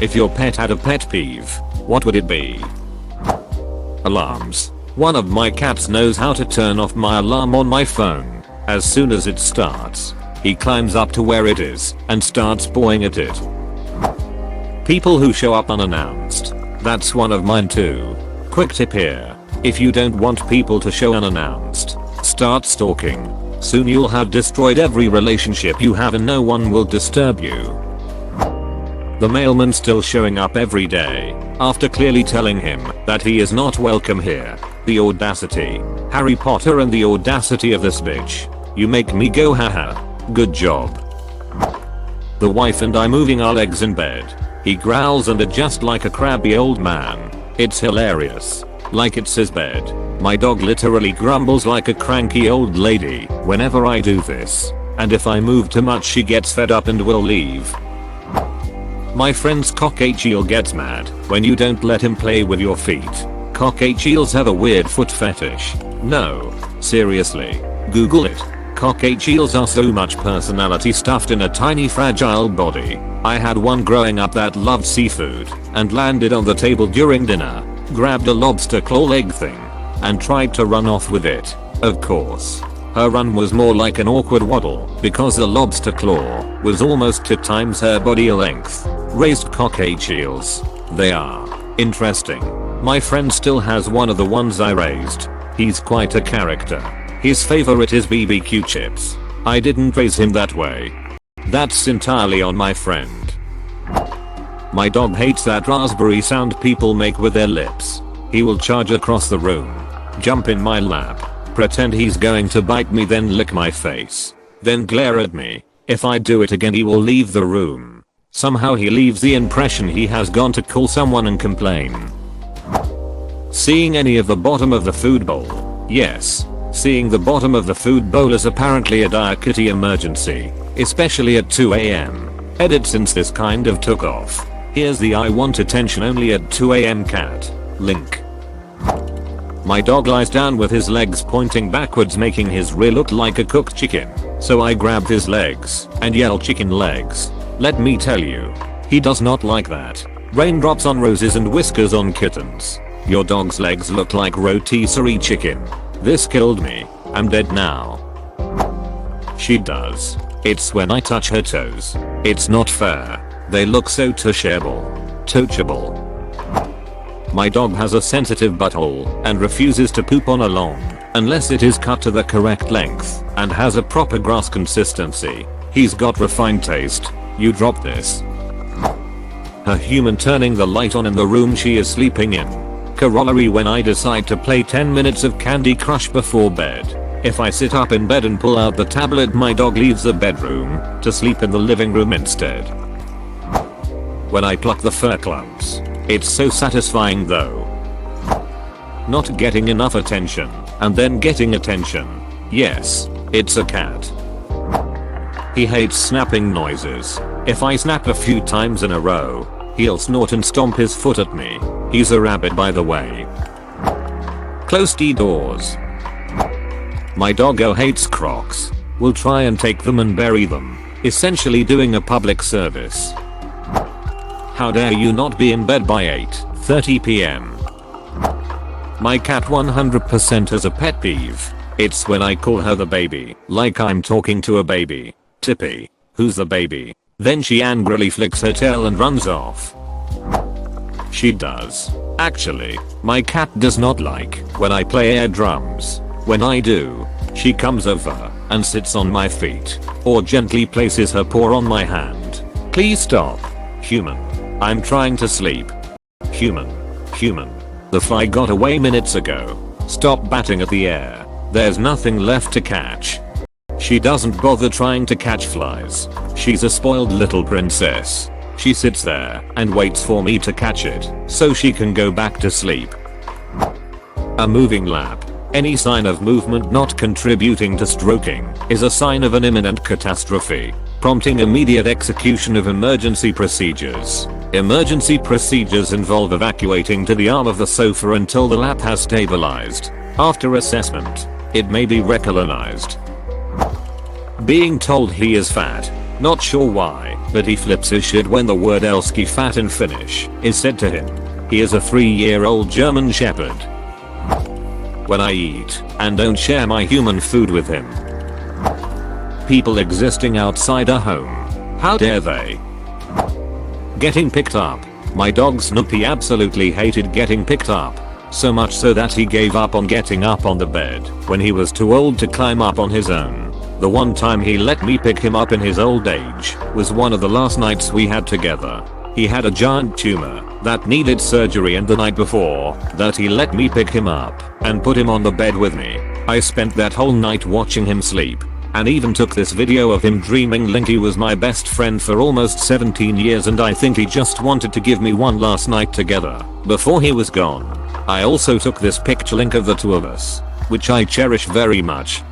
If your pet had a pet peeve, what would it be? Alarms. One of my cats knows how to turn off my alarm on my phone. As soon as it starts, he climbs up to where it is and starts pawing at it. People who show up unannounced. That's one of mine too. Quick tip here. If you don't want people to show unannounced, start stalking. Soon you'll have destroyed every relationship you have and no one will disturb you. The mailman still showing up every day, after clearly telling him that he is not welcome here. The audacity. Harry Potter and the audacity of this bitch. You make me go haha. Good job. The wife and I moving our legs in bed. He growls and adjusts like a crabby old man. It's hilarious. Like it's his bed. My dog literally grumbles like a cranky old lady whenever I do this. And if I move too much she gets fed up and will leave. My friend's cockatoo eel gets mad when you don't let him play with your feet. Cockatoo eels have a weird foot fetish. No, seriously. Google it. Cockatoo eels are so much personality stuffed in a tiny fragile body. I had one growing up that loved seafood and landed on the table during dinner, grabbed a lobster claw leg thing, and tried to run off with it. Of course, her run was more like an awkward waddle because the lobster claw was almost 2 times her body length. Raised cockatoo eels. They are interesting. My friend still has one of the ones I raised. He's quite a character. His favorite is BBQ chips. I didn't raise him that way. That's entirely on my friend. My dog hates that raspberry sound people make with their lips. He will charge across the room, jump in my lap, pretend he's going to bite me, then lick my face, then glare at me. If I do it again he will leave the room. Somehow he leaves the impression he has gone to call someone and complain. Seeing any of the bottom of the food bowl. Yes. Seeing the bottom of the food bowl is apparently a dire kitty emergency, especially at 2 AM. Edit since this kind of took off. Here's the I want attention only at 2 AM cat. Link. My dog lies down with his legs pointing backwards making his rear look like a cooked chicken. So I grab his legs and yell chicken legs. Let me tell you, he does not like that. Raindrops on roses and whiskers on kittens. Your dog's legs look like rotisserie chicken. This killed me. I'm dead now. She does. It's when I touch her toes. It's not fair. They look so touchable. Touchable. My dog has a sensitive butthole and refuses to poop on a lawn unless it is cut to the correct length and has a proper grass consistency. He's got refined taste. You drop this. Her human turning the light on in the room she is sleeping in. Corollary when I decide to play 10 minutes of Candy Crush before bed. If I sit up in bed and pull out the tablet my dog leaves the bedroom to sleep in the living room instead. When I pluck the fur clumps. It's so satisfying though. Not getting enough attention and then getting attention. Yes, it's a cat. He hates snapping noises. If I snap a few times in a row, he'll snort and stomp his foot at me. He's a rabbit by the way. Close the doors. My doggo hates Crocs. Will try and take them and bury them. Essentially doing a public service. How dare you not be in bed by 8:30 PM. My cat 100% has a pet peeve. It's when I call her the baby, like I'm talking to a baby. Tippy, who's the baby? Then she angrily flicks her tail and runs off. She does. Actually, my cat does not like when I play air drums. When I do, she comes over and sits on my feet or gently places her paw on my hand. Please stop. Human. I'm trying to sleep. Human. Human. The fly got away minutes ago. Stop batting at the air. There's nothing left to catch. She doesn't bother trying to catch flies. She's a spoiled little princess. She sits there and waits for me to catch it so she can go back to sleep. A moving lap. Any sign of movement not contributing to stroking is a sign of an imminent catastrophe, prompting immediate execution of emergency procedures. Emergency procedures involve evacuating to the arm of the sofa until the lap has stabilized. After assessment, it may be recolonized. Being told he is fat. Not sure why, but he flips his shit when the word Elski fat in Finnish is said to him. He is a 3-year-old German Shepherd. When I eat and don't share my human food with him. People existing outside a home. How dare they? Getting picked up. My dog Snoopy absolutely hated getting picked up. So much so that he gave up on getting up on the bed when he was too old to climb up on his own. The one time he let me pick him up in his old age was one of the last nights we had together. He had a giant tumor that needed surgery, and the night before that he let me pick him up and put him on the bed with me. I spent that whole night watching him sleep and even took this video of him dreaming Linky was my best friend for almost 17 years, and I think he just wanted to give me one last night together before he was gone. I also took this picture link of the two of us, which I cherish very much.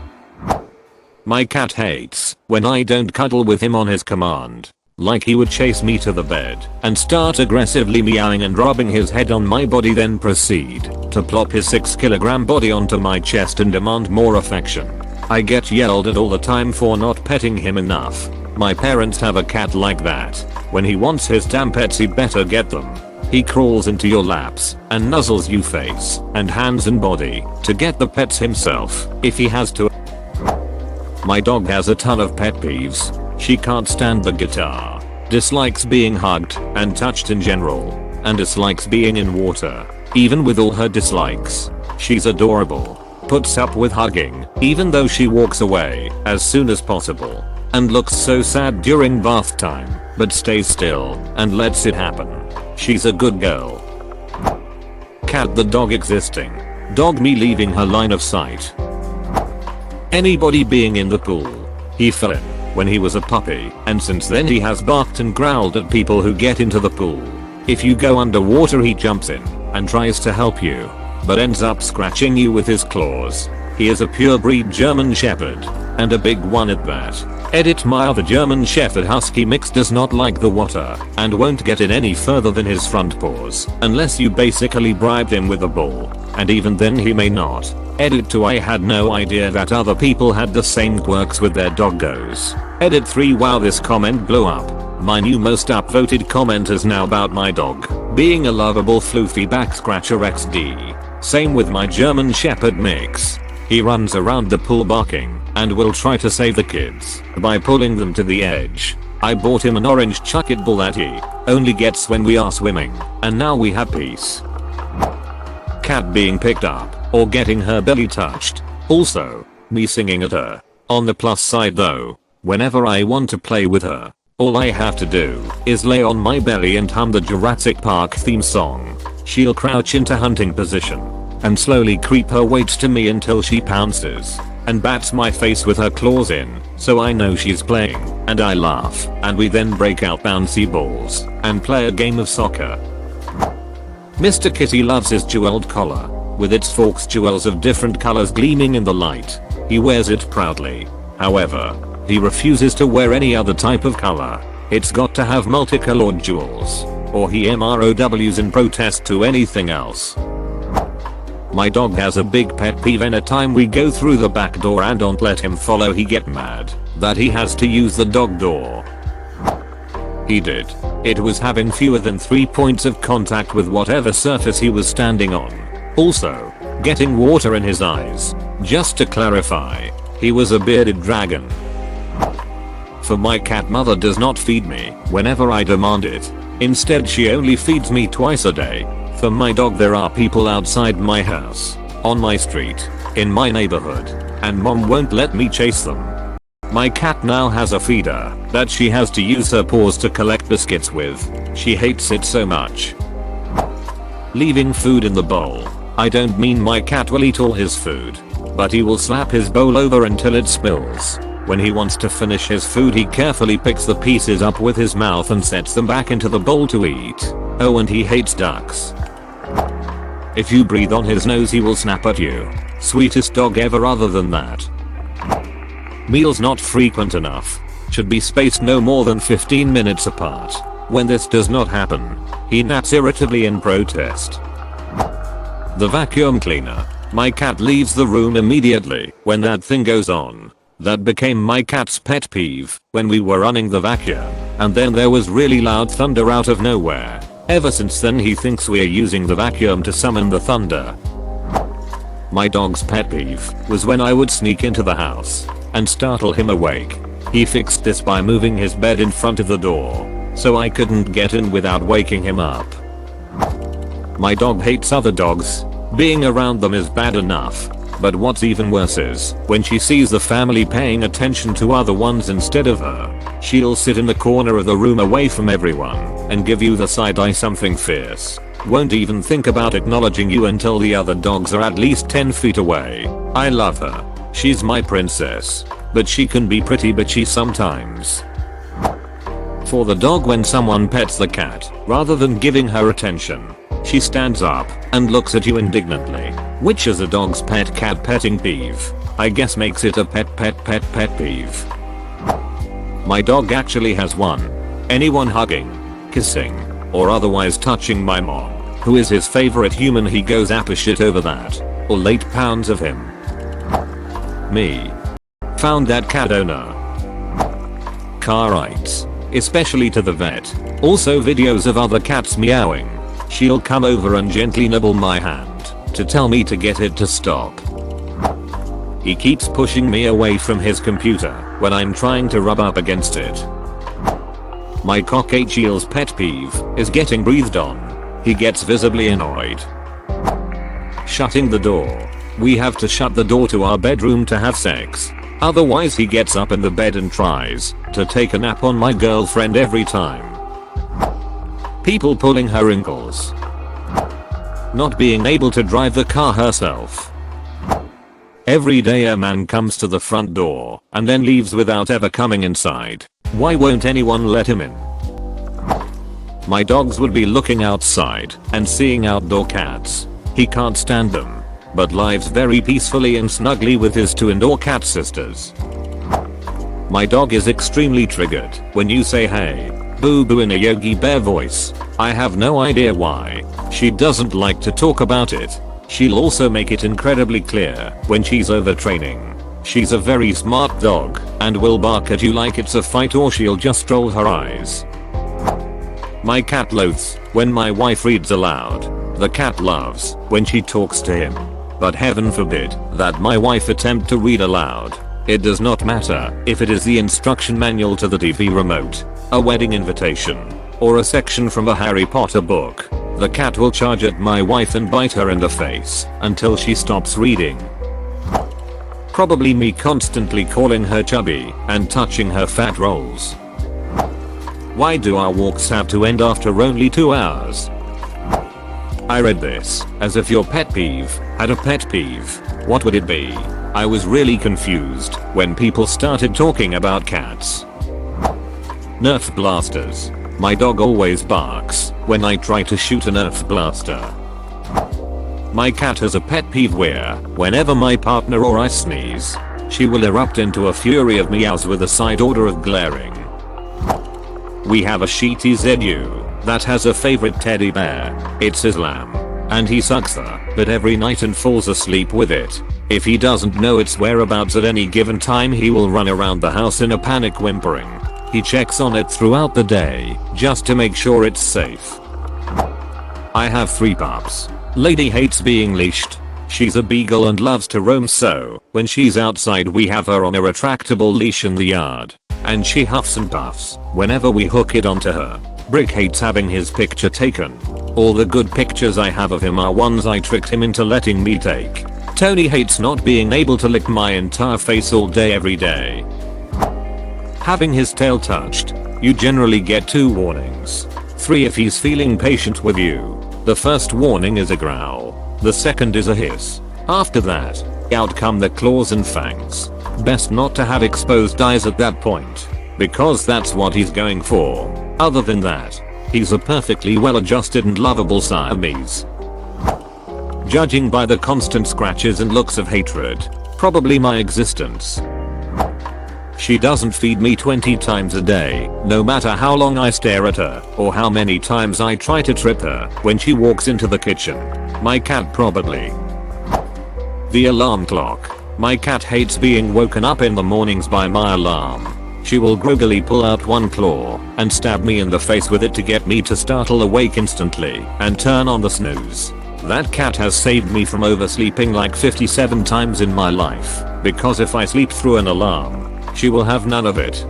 My cat hates when I don't cuddle with him on his command. Like he would chase me to the bed and start aggressively meowing and rubbing his head on my body, then proceed to plop his 6-kilogram body onto my chest and demand more affection. I get yelled at all the time for not petting him enough. My parents have a cat like that. When he wants his damn pets, he better get them. He crawls into your laps and nuzzles you face and hands and body to get the pets himself if he has to. My dog has a ton of pet peeves. She can't stand the guitar, dislikes being hugged and touched in general, and dislikes being in water. Even with all her dislikes, she's adorable. Puts up with hugging even though she walks away as soon as possible, and looks so sad during bath time, but stays still and lets it happen. She's a good girl. Cat the dog existing. Dog me leaving her line of sight. Anybody being in the pool. He fell in when he was a puppy, and since then he has barked and growled at people who get into the pool. If you go underwater, he jumps in and tries to help you, but ends up scratching you with his claws. He is a pure breed German Shepherd, and a big one at that. Edit my other German Shepherd Husky mix does not like the water and won't get in any further than his front paws unless you basically bribe him with a ball, and even then he may not. Edit 2 I had no idea that other people had the same quirks with their doggos. Edit 3 wow, this comment blew up. My new most upvoted comment is now about my dog being a lovable floofy back scratcher XD. Same with my German Shepherd mix. He runs around the pool barking and will try to save the kids by pulling them to the edge. I bought him an orange chuck it ball that he only gets when we are swimming, and now we have peace. Cat being picked up or getting her belly touched. Also, me singing at her. On the plus side though, whenever I want to play with her, all I have to do is lay on my belly and hum the Jurassic Park theme song. She'll crouch into hunting position and slowly creep her weight to me until she pounces and bats my face with her claws in, so I know she's playing, and I laugh, and we then break out bouncy balls and play a game of soccer. Mr. Kitty loves his jeweled collar, with its forks jewels of different colors gleaming in the light. He wears it proudly. However, he refuses to wear any other type of color. It's got to have multicolored jewels, or he MROWs in protest to anything else. My dog has a big pet peeve. Anytime we go through the back door and don't let him follow, he get mad that he has to use the dog door. He did. It was having fewer than 3 points of contact with whatever surface he was standing on. Also, getting water in his eyes. Just to clarify, he was a bearded dragon. For my cat, mother does not feed me whenever I demand it. Instead, she only feeds me twice a day. For my dog, there are people outside my house, on my street, in my neighborhood, and mom won't let me chase them. My cat now has a feeder that she has to use her paws to collect biscuits with. She hates it so much. Leaving food in the bowl. I don't mean my cat will eat all his food, but he will slap his bowl over until it spills. When he wants to finish his food, he carefully picks the pieces up with his mouth and sets them back into the bowl to eat. Oh, and he hates ducks. If you breathe on his nose, he will snap at you. Sweetest dog ever. Other than that, meals not frequent enough. Should be spaced no more than 15 minutes apart. When this does not happen, he naps irritably in protest. The vacuum cleaner. My cat leaves the room immediately when that thing goes on. That became my cat's pet peeve when we were running the vacuum, and then there was really loud thunder out of nowhere. Ever since then he thinks we're using the vacuum to summon the thunder. My dog's pet peeve was when I would sneak into the house and startle him awake. He fixed this by moving his bed in front of the door so I couldn't get in without waking him up. My dog hates other dogs. Being around them is bad enough, but what's even worse is when she sees the family paying attention to other ones instead of her. She'll sit in the corner of the room away from everyone and give you the side eye, something fierce. Won't even think about acknowledging you until the other dogs are at least 10 feet away. I love her. She's my princess, but she can be pretty bitchy sometimes. For the dog, when someone pets the cat, rather than giving her attention, she stands up and looks at you indignantly, which is a dog's pet cat petting peeve. I guess makes it a pet peeve. My dog actually has one. Anyone hugging, kissing, or otherwise touching my mom, who is his favorite human, he goes apeshit over that, or 8 pounds of him. Me. Found that cat owner. Car rides, especially to the vet. Also videos of other cats meowing. She'll come over and gently nibble my hand to tell me to get it to stop. He keeps pushing me away from his computer when I'm trying to rub up against it. My cockatiel's pet peeve is getting breathed on. He gets visibly annoyed. Shutting the door. We have to shut the door to our bedroom to have sex. Otherwise he gets up in the bed and tries to take a nap on my girlfriend every time. People pulling her ankles. Not being able to drive the car herself. Every day a man comes to the front door and then leaves without ever coming inside. Why won't anyone let him in? My dogs would be looking outside and seeing outdoor cats. He can't stand them, but lives very peacefully and snugly with his 2 indoor cat sisters. My dog is extremely triggered when you say hey, boo boo in a Yogi Bear voice. I have no idea why. She doesn't like to talk about it. She'll also make it incredibly clear when she's overtraining. She's a very smart dog and will bark at you like it's a fight, or she'll just roll her eyes. My cat loathes when my wife reads aloud. The cat loves when she talks to him. But heaven forbid that my wife attempt to read aloud. It does not matter if it is the instruction manual to the TV remote, a wedding invitation, or a section from a Harry Potter book. The cat will charge at my wife and bite her in the face until she stops reading. Probably me constantly calling her chubby and touching her fat rolls. Why do our walks have to end after only 2 hours? I read this as if your pet peeve had a pet peeve. What would it be? I was really confused when people started talking about cats. Nerf blasters. My dog always barks when I try to shoot a Nerf blaster. My cat has a pet peeve where, whenever my partner or I sneeze, she will erupt into a fury of meows with a side order of glaring. We have a Shih Tzu that has a favorite teddy bear. It's his lamb, and he sucks her but every night and falls asleep with it. If he doesn't know its whereabouts at any given time, he will run around the house in a panic, whimpering. He checks on it throughout the day just to make sure it's safe. I have 3 pups. Lady hates being leashed. She's a beagle and loves to roam, so when she's outside we have her on a retractable leash in the yard, and she huffs and puffs whenever we hook it onto her. Brick hates having his picture taken. All the good pictures I have of him are ones I tricked him into letting me take. Tony hates not being able to lick my entire face all day every day. Having his tail touched. You generally get 2 warnings. 3 if he's feeling patient with you. The first warning is a growl. The second is a hiss. After that, out come the claws and fangs. Best not to have exposed eyes at that point, because that's what he's going for. Other than that, he's a perfectly well-adjusted and lovable Siamese. Judging by the constant scratches and looks of hatred, probably my existence. She doesn't feed me 20 times a day, no matter how long I stare at her or how many times I try to trip her when she walks into the kitchen. My cat probably. The alarm clock. My cat hates being woken up in the mornings by my alarm. She will groggily pull out one claw and stab me in the face with it to get me to startle awake instantly and turn on the snooze. That cat has saved me from oversleeping like 57 times in my life, because if I sleep through an alarm, she will have none of it.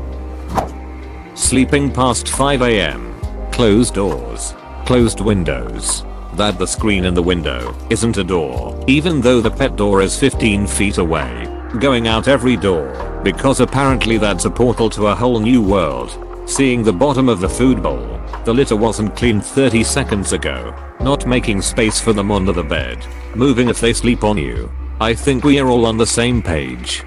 Sleeping past 5 AM. Closed doors. Closed windows. That the screen in the window isn't a door, even though the pet door is 15 feet away. Going out every door, because apparently that's a portal to a whole new world. Seeing the bottom of the food bowl. The litter wasn't cleaned 30 seconds ago. Not making space for them under the bed. Moving if they sleep on you. I think we are all on the same page.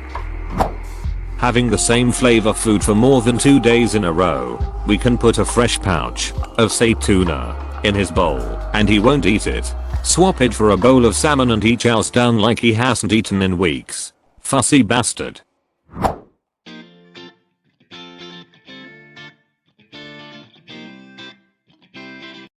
Having the same flavor food for more than 2 days in a row. We can put a fresh pouch of say tuna in his bowl and he won't eat it. Swap it for a bowl of salmon and he chows down like he hasn't eaten in weeks. Fussy bastard.